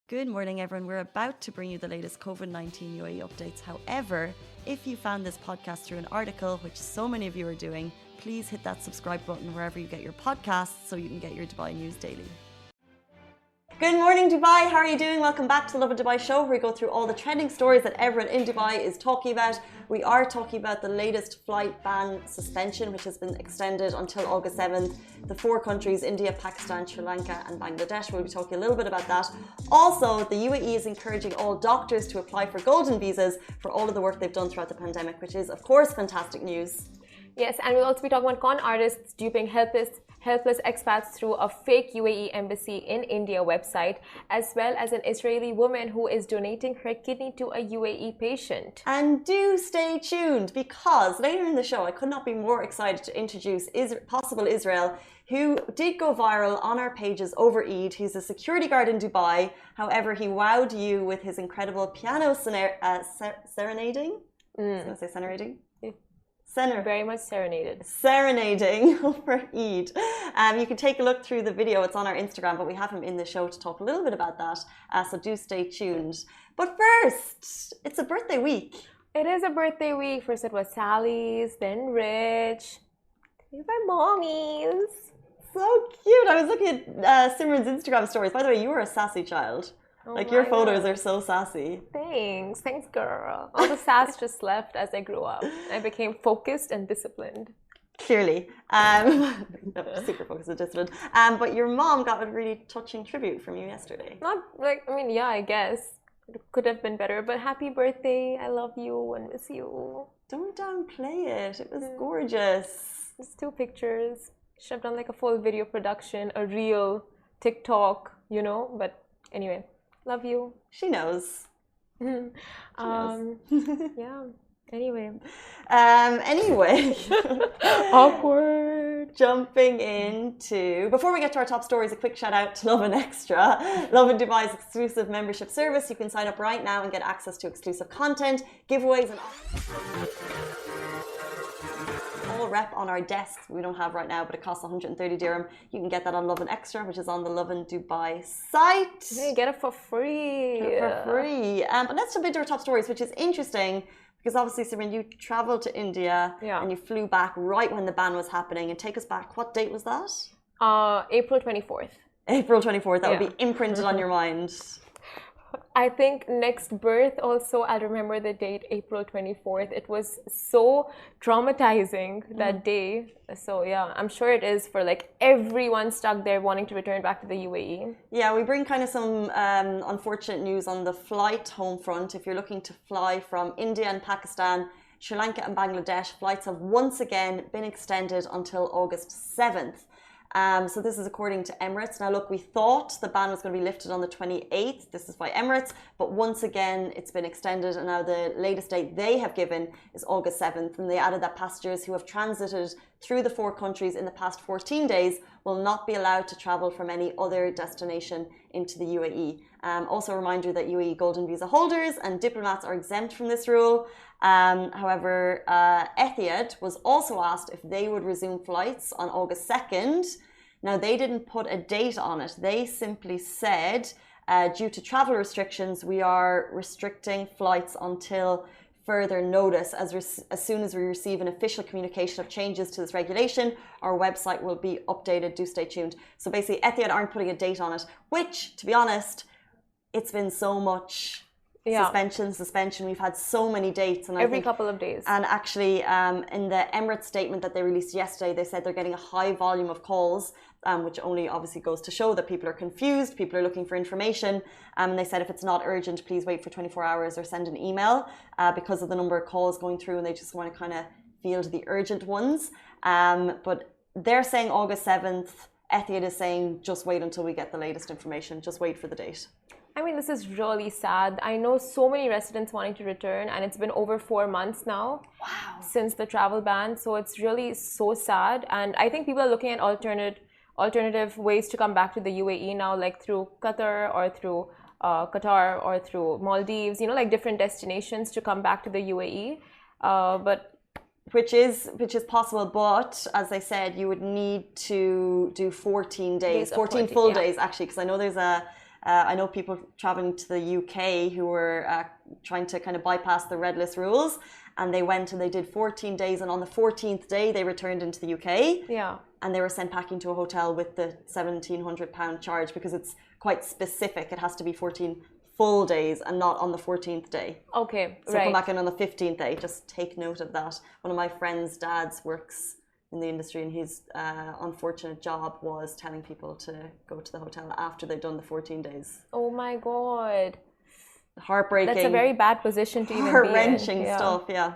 Good morning, everyone. We're about to bring you the latest COVID-19 UAE updates. However, if you found this podcast through an article, which so many of you are doing, please hit that subscribe button wherever you get your podcasts so you can get your Dubai news daily. Good morning, Dubai. How are you doing? Welcome back to the Lovin Dubai show, where we go through all the trending stories that everyone in Dubai is talking about. We are talking about the latest flight ban suspension, which has been extended until August 7th. The four countries, India, Pakistan, Sri Lanka and Bangladesh. We'll be talking a little bit about that. Also, the UAE is encouraging all doctors to apply for golden visas for all of the work they've done throughout the pandemic, which is, of course, fantastic news. Yes, and we'll also be talking about con artists duping helpless expats through a fake UAE embassy in India website, as well as an Israeli woman who is donating her kidney to a UAE patient. And do stay tuned, because later in the show, I could not be more excited to introduce possible Israel, who did go viral on our pages over Eid. He's a security guard in Dubai. However, he wowed you with his incredible piano serenading. Can I say serenading? Very much serenading over Eid. You can take a look through the video. It's on our Instagram, but we have him in the show to talk a little bit about that. So do stay tuned. But first, it's a birthday week. It is a birthday week. First it was Sally's, then Rich, these are mommies. So cute. I was looking at Simran's Instagram stories. By the way, you were a sassy child. Like, your photos are so sassy. Thanks, girl. All the sass just left as I grew up. I became focused and disciplined. Clearly. Super focused and disciplined. But your mom got a really touching tribute from you yesterday. Yeah, I guess. It could have been better, but happy birthday. I love you and miss you. Don't downplay it. It was gorgeous. Just 2 pictures. Should have done like a full video production, a real TikTok, but anyway. Love you. She knows. Yeah. Anyway. Awkward. Jumping into... Before we get to our top stories, a quick shout out to Lovin Extra. Lovin Dubai's exclusive membership service. You can sign up right now and get access to exclusive content, giveaways and all rep on our desks. We don't have right now, but it costs 130 dirham. You can get that on Lovin Extra, which is on the Lovin Dubai site. Hey, get it for free. But let's jump into our top stories, which is interesting because obviously, Simran, you traveled to India and you flew back right when the ban was happening. And take us back. What date was that? April 24th. April 24th. That would be imprinted on your mind. I think next birth also, I'll remember the date, April 24th. It was so traumatizing that day. So yeah, I'm sure it is for like everyone stuck there wanting to return back to the UAE. Yeah, we bring kind of some unfortunate news on the flight home front. If you're looking to fly from India and Pakistan, Sri Lanka and Bangladesh, flights have once again been extended until August 7th. So this is according to Emirates. Now look, we thought the ban was going to be lifted on the 28th. This is by Emirates, but once again it's been extended, and now the latest date they have given is August 7th, and they added that passengers who have transited through the 4 countries in the past 14 days will not be allowed to travel from any other destination into the UAE. Also a reminder that UAE golden visa holders and diplomats are exempt from this rule. However, Etihad was also asked if they would resume flights on August 2nd. Now, they didn't put a date on it. They simply said, due to travel restrictions, we are restricting flights until further notice. As soon as we receive an official communication of changes to this regulation, our website will be updated. Do stay tuned. So basically, Etihad aren't putting a date on it, which, to be honest, it's been so much... Suspension. We've had so many dates, and every couple of days. And actually, in the Emirates statement that they released yesterday, they said they're getting a high volume of calls, which only obviously goes to show that people are confused, people are looking for information. And they said if it's not urgent, please wait for 24 hours or send an email because of the number of calls going through, and they just want to kind of field the urgent ones. But they're saying August 7th. Etihad is saying just wait until we get the latest information. Just wait for the date. I mean, this is really sad. I know so many residents wanting to return, and it's been over 4 months now since the travel ban. So it's really so sad. And I think people are looking at alternative ways to come back to the UAE now, like through Qatar or through Maldives, like different destinations to come back to the UAE. Which is possible, but as I said, you would need to do 14 days, 14 full days actually, because I know there's a I know people traveling to the UK who were trying to kind of bypass the red list rules, and they went and they did 14 days, and on the 14th day they returned into the UK. Yeah. And they were sent packing to a hotel with the £1,700 charge, because it's quite specific. It has to be 14 full days and not on the 14th day. Okay, so come back in on the 15th day. Just take note of that. One of my friend's dads works in the industry, and his unfortunate job was telling people to go to the hotel after they've done the 14 days. Oh my God. Heartbreaking. That's a very bad position to even be in. Heart-wrenching stuff, yeah.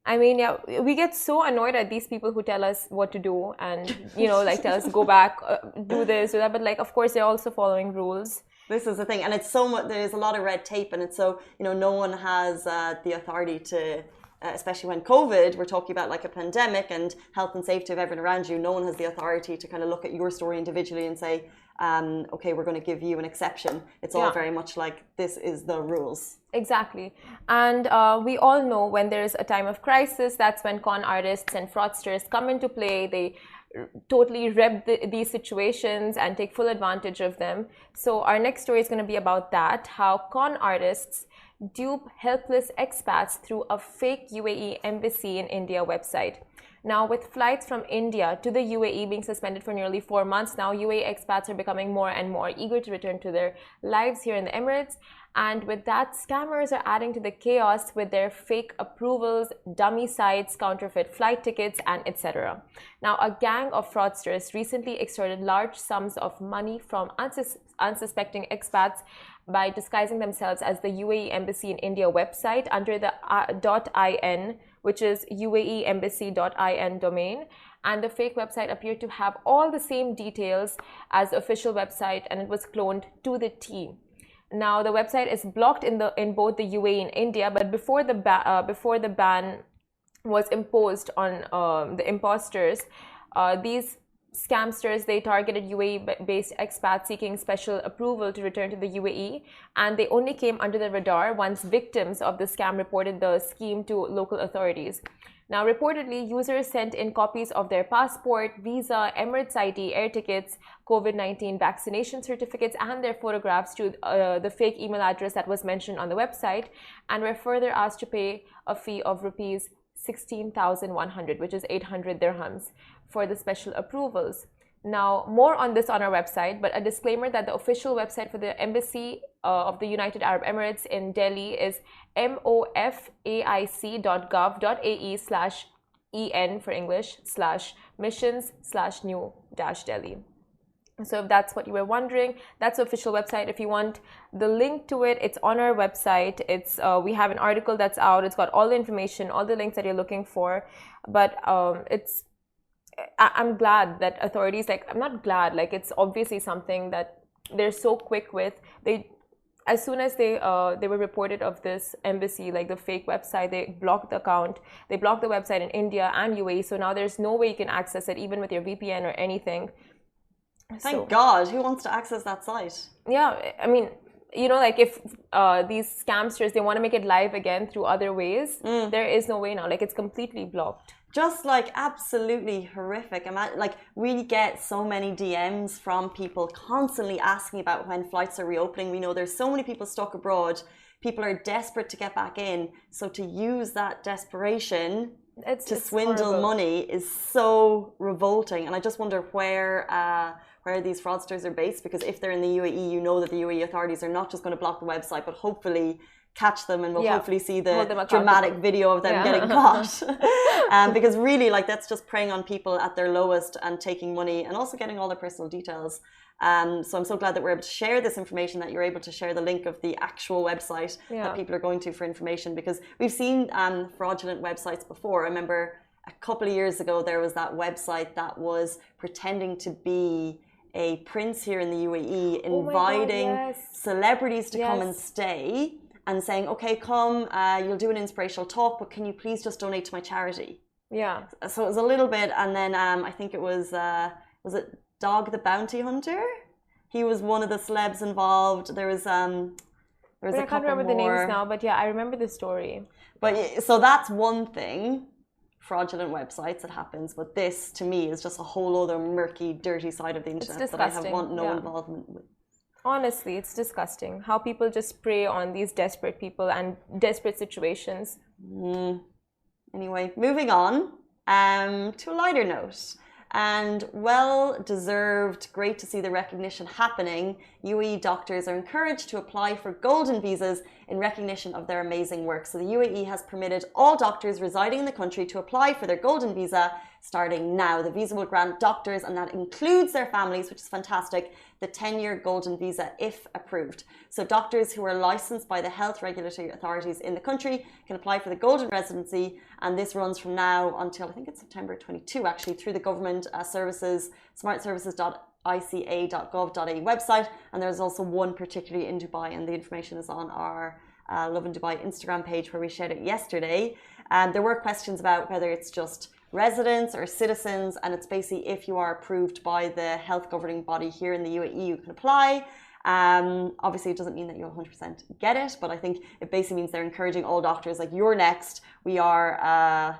I mean, yeah, we get so annoyed at these people who tell us what to do and, you know, like tell us go back, do this, do that. But like, of course, they're also following rules. This is the thing. And it's so much, there's a lot of red tape, and it's so, you know, no one has the authority to, especially when COVID, we're talking about like a pandemic and health and safety of everyone around you. No one has the authority to kind of look at your story individually and say, okay, we're going to give you an exception. It's all very much like, this is the rules. Exactly. And we all know when there's a time of crisis, that's when con artists and fraudsters come into play. They totally rep these situations and take full advantage of them. So our next story is going to be about that, how con artists dupe helpless expats through a fake UAE embassy in India website. Now, with flights from India to the UAE being suspended for nearly 4 months now, UAE expats are becoming more and more eager to return to their lives here in the Emirates. And with that, scammers are adding to the chaos with their fake approvals, dummy sites, counterfeit flight tickets, and etc. Now, a gang of fraudsters recently extorted large sums of money from unsuspecting expats by disguising themselves as the UAE Embassy in India website under the .in, which is UAEembassy.in domain. And the fake website appeared to have all the same details as the official website, and it was cloned to the T. Now, the website is blocked in both the UAE and India, but before the ban was imposed on the imposters, these scamsters, they targeted UAE-based expats seeking special approval to return to the UAE, and they only came under the radar once victims of the scam reported the scheme to local authorities. Now, reportedly, users sent in copies of their passport, visa, Emirates ID, air tickets, COVID-19 vaccination certificates, and their photographs to the fake email address that was mentioned on the website, and were further asked to pay a fee of rupees 16,100, which is 800 dirhams, for the special approvals. Now, more on this on our website, but a disclaimer that the official website for the Embassy of the United Arab Emirates in Delhi is mofaic.gov.ae/en for English /missions/new-delhi. So if that's what you were wondering, that's the official website. If you want the link to it, it's on our website. It's we have an article that's out. It's got all the information, all the links that you're looking for. But I'm glad that authorities, like, I'm not glad, like, it's obviously something that they're so quick with. As soon as they were reported of this embassy, like the fake website, they blocked the account. They blocked the website in India and UAE. So now there's no way you can access it, even with your VPN or anything. Thank God. Who wants to access that site? Yeah, I mean, you know, like if these scamsters, they want to make it live again through other ways, there is no way now. Like, it's completely blocked. Just like absolutely horrific. Like, we get so many DMs from people constantly asking about when flights are reopening. We know there's so many people stuck abroad. People are desperate to get back in. So to use that desperation to swindle horrible money is so revolting. And I just wonder where these fraudsters are based, because if they're in the UAE, you know that the UAE authorities are not just going to block the website, but hopefully catch them, and we'll hopefully see the dramatic video of them getting caught. Because really, like, that's just preying on people at their lowest and taking money and also getting all their personal details. So I'm so glad that we're able to share this information, that you're able to share the link of the actual website that people are going to for information, because we've seen fraudulent websites before. I remember a couple of years ago, there was that website that was pretending to be a prince here in the UAE, inviting celebrities to come and stay, and saying, okay, come, you'll do an inspirational talk, but can you please just donate to my charity? Yeah. So it was a little bit, and then I think it was it Dog the Bounty Hunter? He was one of the celebs involved. There was a couple I can't remember the names now, but yeah, I remember the story. But so that's one thing, fraudulent websites, that happens. But this, to me, is just a whole other murky, dirty side of the internet that I have no involvement with. Honestly, it's disgusting how people just prey on these desperate people and desperate situations. Anyway, moving on to a lighter note. And well-deserved, great to see the recognition happening. UAE doctors are encouraged to apply for golden visas in recognition of their amazing work. So the UAE has permitted all doctors residing in the country to apply for their golden visa starting now. The visa will grant doctors, and that includes their families, which is fantastic, the 10-year golden visa if approved. So doctors who are licensed by the health regulatory authorities in the country can apply for the golden residency, and this runs from now until I think it's September 22 actually, through the government services, smartservices.ica.gov.au website. And there's also one particularly in Dubai, and the information is on our Lovin Dubai Instagram page where we shared it yesterday. There were questions about whether it's just residents or citizens, and it's basically if you are approved by the health governing body here in the UAE, you can apply. Obviously, it doesn't mean that you'll 100% get it, but I think it basically means they're encouraging all doctors, like, you're next. We are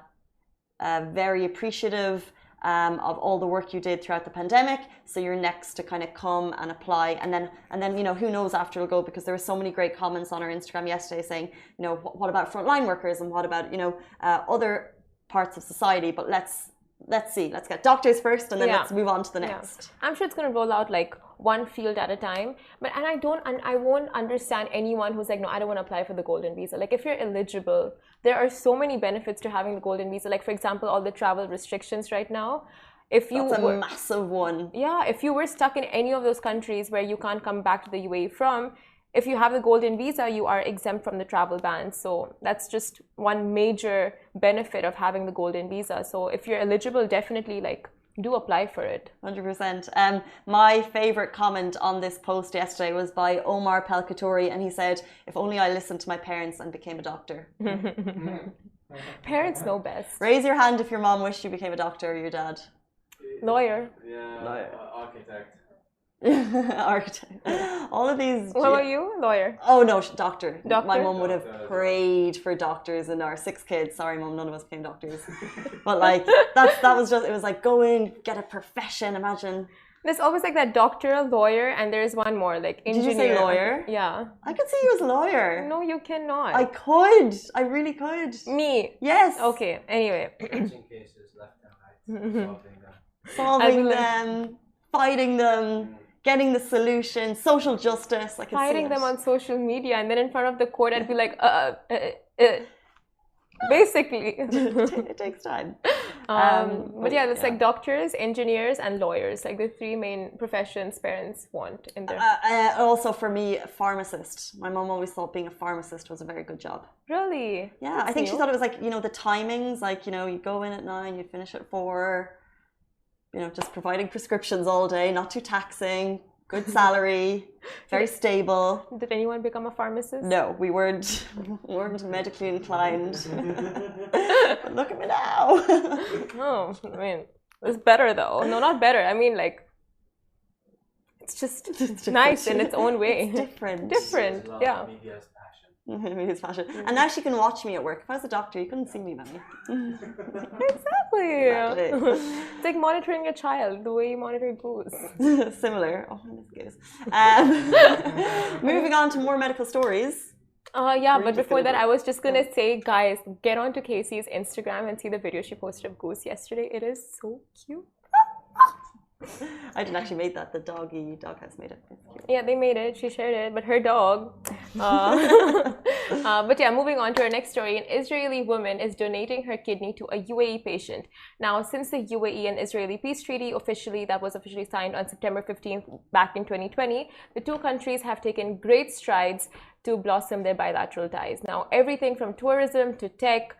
very appreciative of all the work you did throughout the pandemic, so you're next to kind of come and apply, and then you know, who knows after it'll go, because there were so many great comments on our Instagram yesterday saying, you know, what about frontline workers, and what about, you know, other parts of society. But let's see, let's get doctors first, and then let's move on to the next. I'm sure it's going to roll out like one field at a time, but I won't understand anyone who's like, no, I don't want to apply for the golden visa. Like, if you're eligible, there are so many benefits to having the golden visa. Like, for example, all the travel restrictions right now, if you That's a massive one. Yeah, if you were stuck in any of those countries where you can't come back to the UAE from, if you have the golden visa, you are exempt from the travel ban. So that's just one major benefit of having the golden visa. So if you're eligible, definitely like do apply for it. 100%. My favorite comment on this post yesterday was by Omar Pelkatori, and he said, if only I listened to my parents and became a doctor. Parents know best. Raise your hand if your mom wished you became a doctor, or your dad. Lawyer. Yeah, Lawyer. Architect. Architect. All of these. What about you? Lawyer. Oh no, doctor. Doctor? My mum would have prayed for doctors in our 6 kids. Sorry, mum, none of us became doctors. But like that was just, it was like, go in, get a profession. Imagine. There's always like that doctor, lawyer, and there's one more, like engineer. Did you say lawyer? Yeah. I could see you as a lawyer. No, you cannot. I could. I really could. Me. Yes. Okay. Anyway. Catching cases left and right, solving them, fighting them, getting the solution, social justice. I can fighting see them on social media, and then in front of the court, I'd be like, basically. It takes time. But yeah, it's like doctors, engineers, and lawyers, like the 3 main professions parents want in their. Also, for me, a pharmacist. My mom always thought being a pharmacist was a very good job. Really? Yeah, I think she thought it was like, you know, the timings, like, you know, you go in at 9, you finish at 4. You know, just providing prescriptions all day, not too taxing, good salary, very stable. Did anyone become a pharmacist? No, we weren't medically inclined. But look at me now. Oh, I mean, it's better though. No, not better. I mean, like, it's just nice in its own way. It's different. Different, yeah. Media's passion. And now she can watch me at work. If I was a doctor, you couldn't see me, Mammy. Exactly. It's like monitoring a child, the way you monitor goose. Similar. Oh, I miss goose. Moving on to more medical stories. Yeah, but before that, I was just gonna say, guys, get onto Casey's Instagram and see the video she posted of Goose yesterday. It is so cute. I didn't actually make that. The dog house made it. It's cute. Yeah, they made it. She shared it, but her dog. But yeah, moving on to our next story. An Israeli woman is donating her kidney to a UAE patient. Now, since the UAE and Israeli peace treaty that was officially signed on September 15th back in 2020, the 2 countries have taken great strides to blossom their bilateral ties. Now, everything from tourism to tech,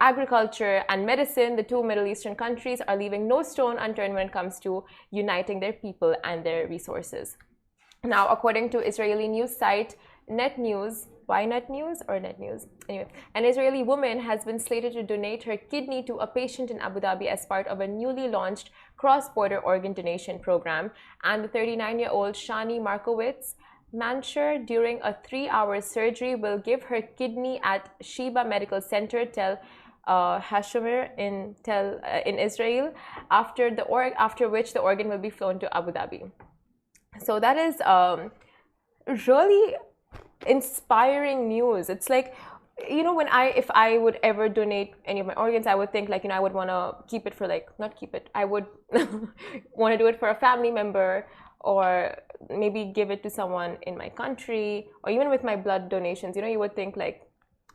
agriculture and medicine, the 2 Middle Eastern countries are leaving no stone unturned when it comes to uniting their people and their resources. Now, according to Israeli news site Net News, why Net News or Net News? Anyway, an Israeli woman has been slated to donate her kidney to a patient in Abu Dhabi as part of a newly launched cross-border organ donation program. And the 39-year-old Shani Markowitz Mansur, during a 3-hour surgery, will give her kidney at Sheba Medical Center, Tel Hashomer in Israel, after which the organ will be flown to Abu Dhabi. So that is really inspiring news. It's like, when if I would ever donate any of my organs, I would think like, I would want to keep it for like, not keep it, I would want to do it for a family member, or maybe give it to someone in my country, or even with my blood donations, you would think like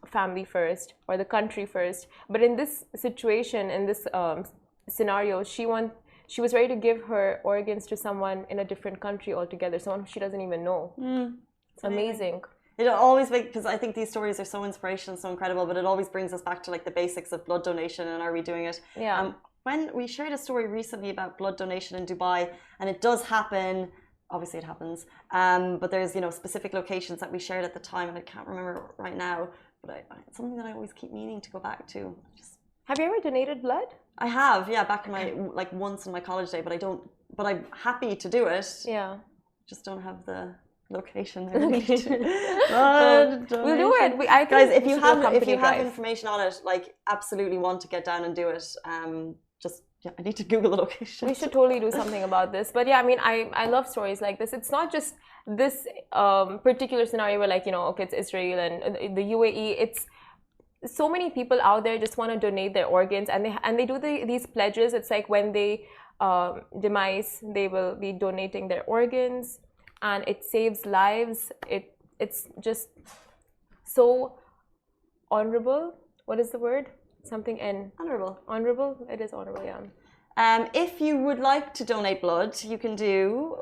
family first or the country first. But in this situation, in this scenario, she was ready to give her organs to someone in a different country altogether, someone she doesn't even know. It's amazing. It always makes, because I think these stories are so inspirational, so incredible, but it always brings us back to like the basics of blood donation and are we doing it? Yeah. When we shared a story recently about blood donation in Dubai, and it does happen, obviously it happens, but there's, specific locations that we shared at the time, and I can't remember right now, but it's something that I always keep meaning to go back to. Have you ever donated blood? I have, yeah, back in my, like once in my college day, but I'm happy to do it. Yeah. Just don't have the location. We'll do it. Guys, if you have information on it, like absolutely want to get down and do it. I need to Google the location. We should totally do something about this. But yeah, I mean, I love stories like this. It's not just this particular scenario where like, okay, it's Israel and the UAE. It's so many people out there just want to donate their organs, and they do these pledges. It's like when they demise, they will be donating their organs, and it saves lives. It's just so honorable. What is the word? Something N. Honorable. Honorable? It is honorable, yeah. If you would like to donate blood, you can do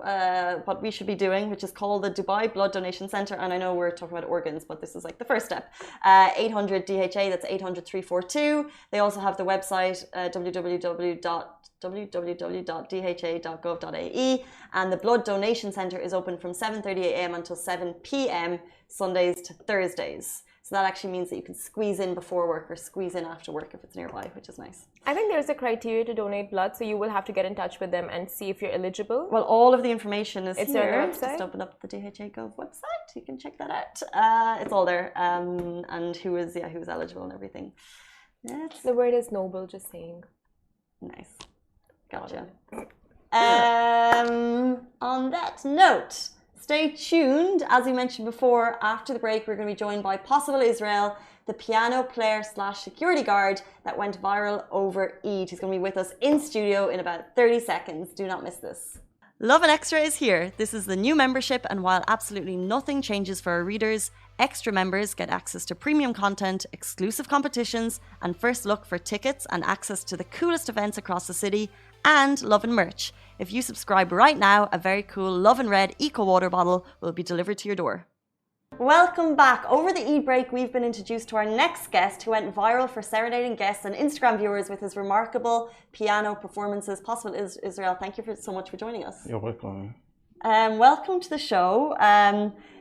what we should be doing, which is called the Dubai Blood Donation Centre. And I know we're talking about organs, but this is like the first step. 800 DHA, that's 800 342. They also have the website www.dha.gov.ae, and the Blood Donation Centre is open from 7:30 a.m. until 7 p.m. Sundays to Thursdays. So that actually means that you can squeeze in before work or squeeze in after work if it's nearby, which is nice. I think there's a criteria to donate blood, so you will have to get in touch with them and see if you're eligible. Well, all of the information is it's here. On their website. Just open up the DHA Gov website. You can check that out. It's all there. And who is eligible and everything. The word is noble, just saying. Nice. Gotcha. On that note, stay tuned. As we mentioned before, after the break, we're going to be joined by Possible Israel, the piano player / security guard that went viral over Eid. He's going to be with us in studio in about 30 seconds. Do not miss this. Lovin Extra is here. This is the new membership, and while absolutely nothing changes for our readers, extra members get access to premium content, exclusive competitions, and first look for tickets and access to the coolest events across the city, and Lovin merch. If you subscribe right now, a very cool Lovin Red Eco Water bottle will be delivered to your door. Welcome back. Over the Eid break, we've been introduced to our next guest who went viral for serenading guests and Instagram viewers with his remarkable piano performances. Possible Israel, thank you so much for joining us. You're welcome. Welcome to the show.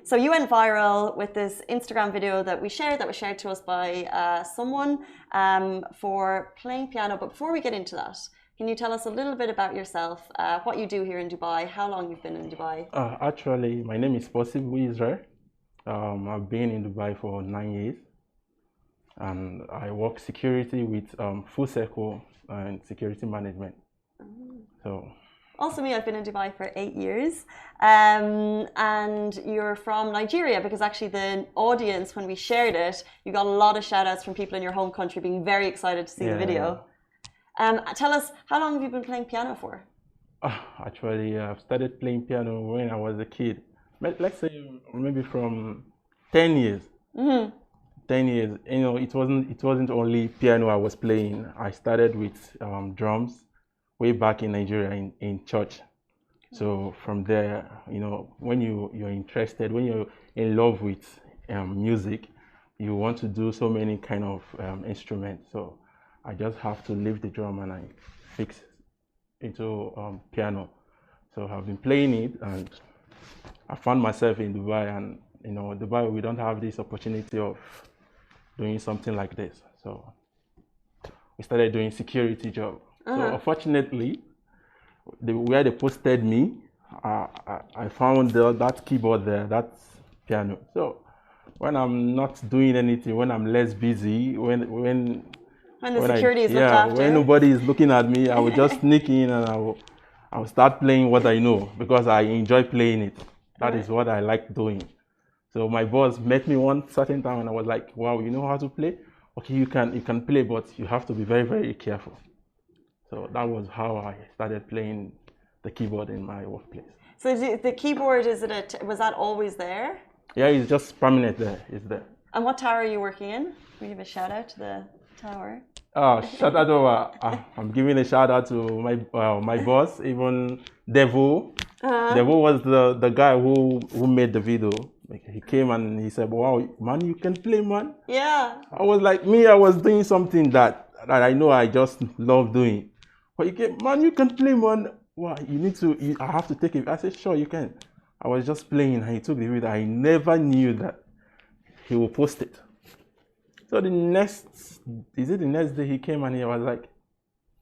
So you went viral with this Instagram video that was shared to us by someone for playing piano. But before we get into that, can you tell us a little bit about yourself, what you do here in Dubai, how long you've been in Dubai? Actually, my name is Possible Israel. I've been in Dubai for 9 years, and I work security with Full Circle and security management. So. Also me, I've been in Dubai for 8 years, and you're from Nigeria, because actually the audience, when we shared it, you got a lot of shout outs from people in your home country being very excited to see the video. Tell us, how long have you been playing piano for? Actually, I've started playing piano when I was a kid. Let's say maybe from 10 years. 10 years. You know, it wasn't only piano I was playing. I started with drums way back in Nigeria in church. So from there, you know, when you're interested, when you're in love with music, you want to do so many kind of instruments. So I just have to leave the drum and I fix into piano. So I've been playing it, and I found myself in Dubai, and you know, Dubai, we don't have this opportunity of doing something like this. So we started doing security job. So unfortunately, where they posted me, I found that keyboard there, that's piano. So when I'm not doing anything, when I'm less busy, when the security is looked after, when nobody is looking at me, I will just sneak in and I'll start playing what I know because I enjoy playing it. That is what I like doing. So my boss met me one certain time and I was like, wow, you know how to play? Okay, you can play, but you have to be very, very careful. So that was how I started playing the keyboard in my workplace. So the keyboard, was that always there? Yeah, it's just permanent there. It's there. And what tower are you working in? We give a shout out to the tower. Shout out to I'm giving a shout out to my boss, even Devo. Devo was the guy who made the video. Like, he came and he said, "Wow, man, you can play, man." Yeah. I was like, I was doing something that I know I just love doing. But he came, man, you can play, man. Wow, I have to take it. I said, sure, you can. I was just playing and he took the video. I never knew that he would post it. So the next day he came and he was like,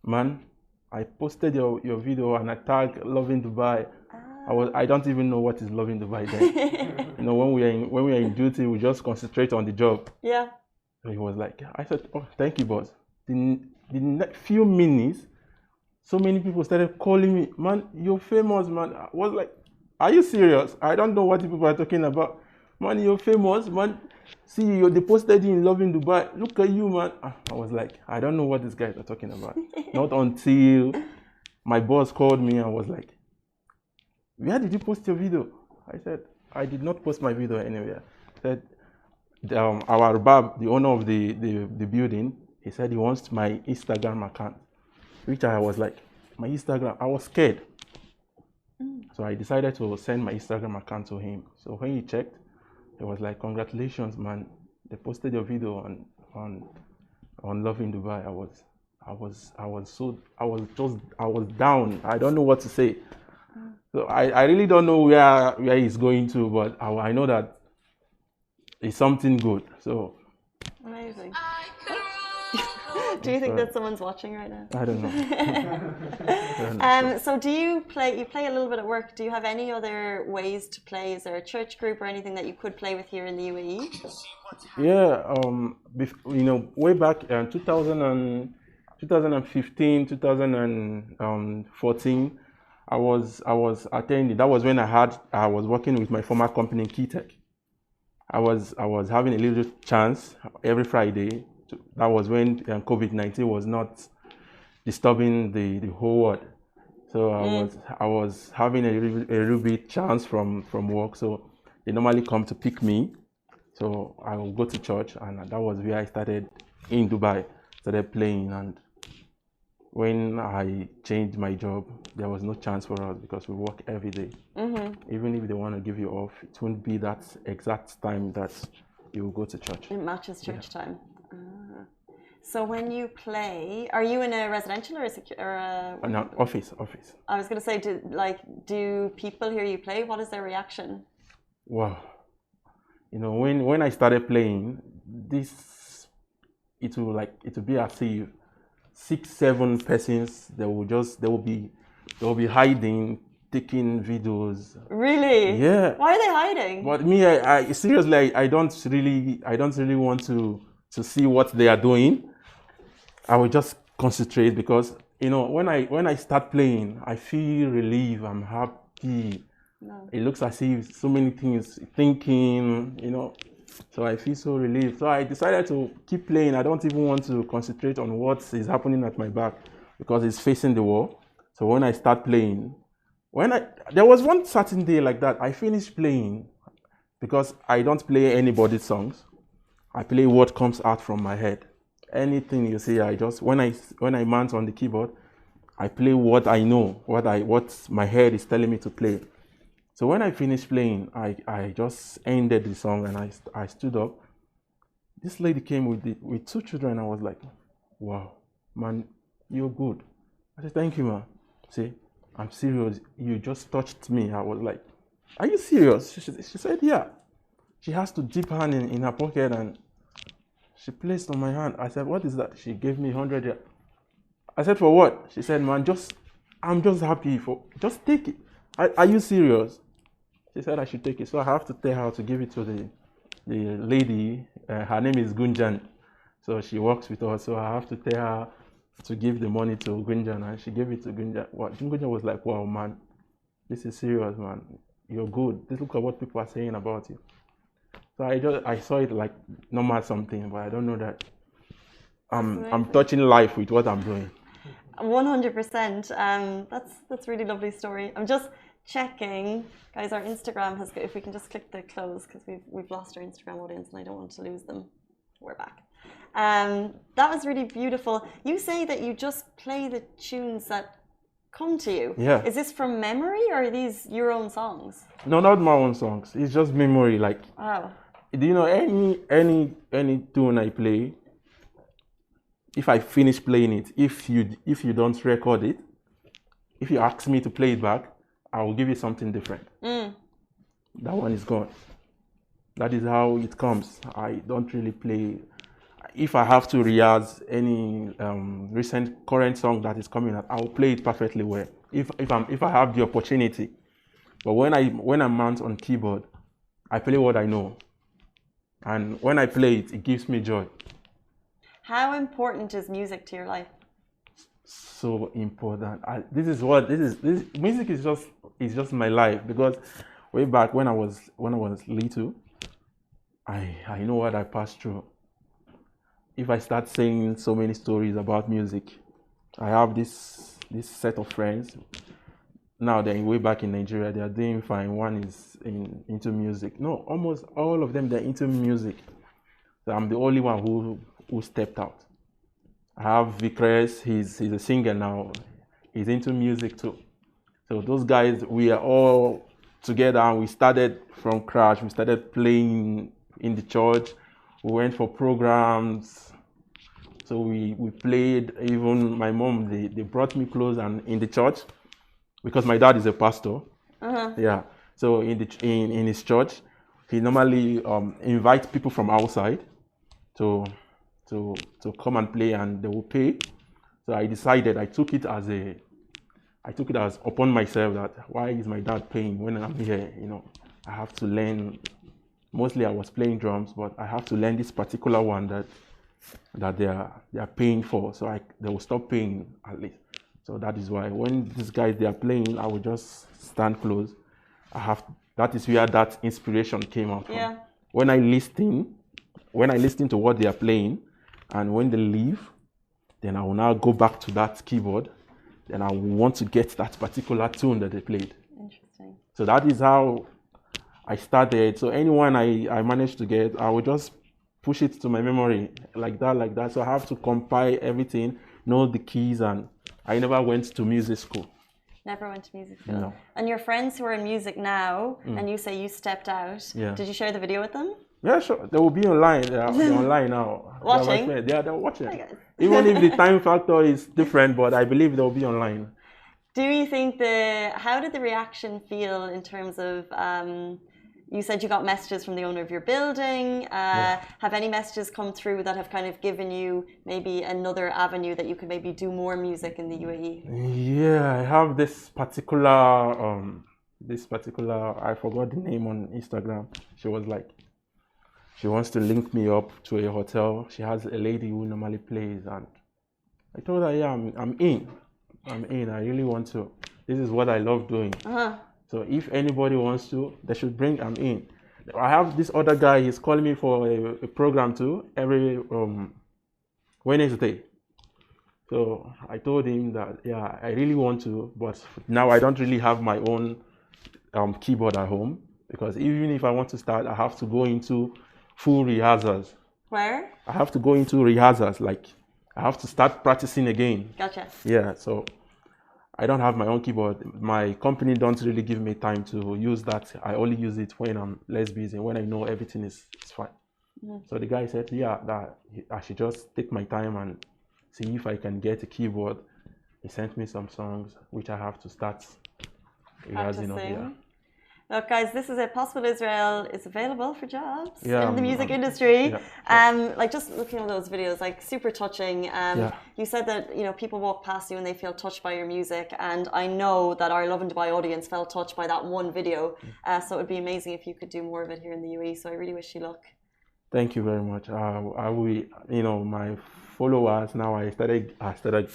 man, I posted your video and I tagged Lovin Dubai. I don't even know what is Lovin Dubai then. You know, when we are in duty, we just concentrate on the job. Yeah. So he was like, I said, oh, thank you, boss. The next few minutes, so many people started calling me, man, you're famous, man. I was like, are you serious? I don't know what the people are talking about. Man, you're famous, man. See, they posted you in Lovin Dubai. Look at you, man. I was like, I don't know what these guys are talking about. Not until my boss called me and was like, where did you post your video? I said, I did not post my video anywhere. He said, our Bab, the owner of the building, he said he wants my Instagram account. Which I was like, my Instagram, I was scared. So I decided to send my Instagram account to him. So when he checked, he was like, congratulations, man. They posted your video on Lovin Dubai. I was down. I don't know what to say. So I really don't know where he's going to, but I know that it's something good. So amazing. Do you think that someone's watching right now? I don't know. So do you play a little bit at work? Do you have any other ways to play? Is there a church group or anything that you could play with here in the UAE? Yeah, way back in 2015, 2014, I was attending. That was when I was working with my former company, Keytech. I was having a little chance every Friday. That was when COVID-19 was not disturbing the whole world. So I was having a little bit chance from work. So they normally come to pick me. So I will go to church, and that was where I started in Dubai. Started playing, and when I changed my job, there was no chance for us because we work every day. Even if they want to give you off, it won't be that exact time that you will go to church. It matches church time. So when you play, are you in a residential or a No, office? I was going to say, do people hear you play? What is their reaction? Wow, when I started playing, it will be as if 6-7 persons they will be hiding, taking videos. Really? Yeah. Why are they hiding? But me, I seriously, I don't really want to see what they are doing. I will just concentrate because when I start playing, I feel relief. I'm happy. No. It looks as if so many things thinking. So I feel so relieved. So I decided to keep playing. I don't even want to concentrate on what is happening at my back because it's facing the wall. So when I start playing, there was one certain day like that, I finished playing because I don't play anybody's songs. I play what comes out from my head. Anything you see, when I mount on the keyboard, I play what I know, what my head is telling me to play. So when I finished playing, I just ended the song and I stood up. This lady came with 2 children. I was like, wow, man, you're good. I said, thank you, man. See, I'm serious. You just touched me. I was like, are you serious? She said, yeah. She has to dip her hand in her pocket and she placed on my hand. I said, what is that? She gave me 100. I said, for what? She said, man, I'm just happy just take it. Are you serious? She said I should take it. So I have to tell her to give it to the lady. Her name is Gunjan. So she works with us. So I have to tell her to give the money to Gunjan, and she gave it to Gunjan. Well, Gunjan was like, "Wow, man, this is serious, man. You're good. Look at what people are saying about you." So I saw it like normal something, but I don't know that I'm touching life with what I'm doing. 100%. That's really lovely story. I'm just checking, guys. Our Instagram has. If we can just click the close, because we've lost our Instagram audience, and I don't want to lose them. We're back. That was really beautiful. You say that you just play the tunes that come to you. Yeah. Is this from memory, or are these your own songs? No, not my own songs. It's just memory. Like, Wow. do you know any tune I play? If I finish playing it, if you don't record it, if you ask me to play it back, I will give you something different. That one is gone. That is how it comes. I don't really play. If I have to rehearse any recent current song that is coming out, I will play it perfectly well. If I have the opportunity. But when I mount on keyboard, I play what I know, and when I play it, it gives me joy. How important is music to your life? So important. Music is just my life, because way back when I was little, I know what I passed through. If I start saying so many stories about music, I have this set of friends. Now they're way back in Nigeria, they are doing fine. One is into music. No, almost all of them, they're into music. So I'm the only one who stepped out. I have Vicres, he's a singer now. He's into music too. So those guys, we are all together, and we started from scratch. We started playing in the church. We went for programs. So we played. Even my mom, they brought me close and in the church, because my dad is a pastor. Yeah. So in his church, he normally invites people from outside to come and play, and they will pay. So I decided, I took it as upon myself that why is my dad paying when I'm here? You know, I have to learn. Mostly I was playing drums, but I have to learn this particular one that they are paying for. So they will stop paying at least. So that is why when these guys they are playing, I will just stand close. That is where that inspiration came out from. Yeah. When I listen to what they are playing, and when they leave, then I will now go back to that keyboard. Then I want to get that particular tune that they played. Interesting. So that is how I started. So anyone I managed to get, I would just push it to my memory like that. So I have to compile everything, know the keys, and I never went to music school. Never went to music school. No. And your friends who are in music now, and you say you stepped out. Yeah. Did you share the video with them? Yeah, sure. They will be online. They're online now. Watching? They're watching. Okay. Even if the time factor is different, but I believe they'll be online. Do you think how did the reaction feel in terms of, you said you got messages from the owner of your building. Have any messages come through that have kind of given you maybe another avenue that you could maybe do more music in the UAE? Yeah, I have this particular, I forgot the name on Instagram. She was like, she wants to link me up to a hotel. She has a lady who normally plays, and I told her, yeah, I'm in. I really want to. This is what I love doing. So if anybody wants to, they should bring. I'm in. I have this other guy. He's calling me for a program too every Wednesday. So I told him that yeah, I really want to, but now I don't really have my own keyboard at home, because even if I want to start, I have to go into full rehearsals. Where? I have to go into rehearsals, like I have to start practicing again. Gotcha. Yeah, so I don't have my own keyboard. My company don't really give me time to use that. I only use it when I'm less busy, when I know everything is fine. So the guy said, yeah, that I should just take my time and see if I can get a keyboard. He sent me some songs, which I have to start rehearsing of. Yeah. Look, guys, this is it. Possible Israel is available for jobs in the music industry. Yeah, like just looking at those videos, like super touching. You said that people walk past you and they feel touched by your music, and I know that our Lovin Dubai audience felt touched by that one video. So it would be amazing if you could do more of it here in the UAE. So I really wish you luck. Thank you very much. I will, my followers now. I started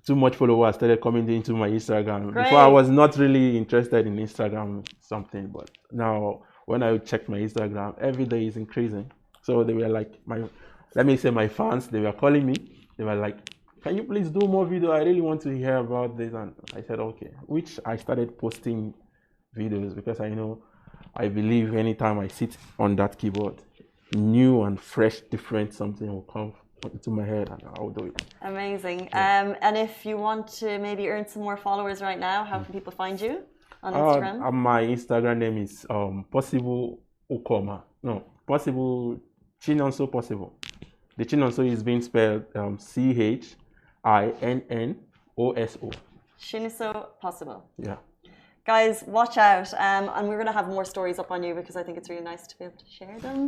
too much followers started coming into my Instagram. Great. Before I was not really interested in Instagram something, but now when I check my Instagram, every day is increasing. So they were like let me say my fans. They were calling me. They were like, "Can you please do more video? I really want to hear about this." And I said, "Okay." Which I started posting videos because I believe anytime I sit on that keyboard, new and fresh, different something will come into my head and I'll do it. Amazing. And if you want to maybe earn some more followers right now, how can people find you on Instagram? My Instagram name is Possible Ukoma. No, Possible Chinonso Possible. The Chinonso is being spelled CHINNOSO. Shiniso Possible. Yeah. Guys, watch out. And we're going to have more stories up on you because I think it's really nice to be able to share them.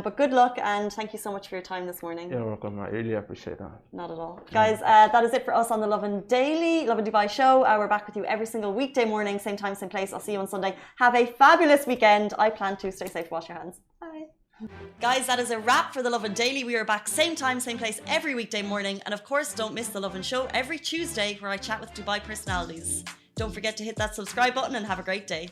But good luck and thank you so much for your time this morning. You're welcome. I really appreciate that. Not at all. Guys, that is it for us on the Lovin Daily, Lovin Dubai show. We're back with you every single weekday morning, same time, same place. I'll see you on Sunday. Have a fabulous weekend. I plan to. Stay safe, wash your hands. Bye. Guys, that is a wrap for the Lovin Daily. We are back same time, same place every weekday morning. And of course, don't miss the Lovin show every Tuesday where I chat with Dubai personalities. Don't forget to hit that subscribe button and have a great day.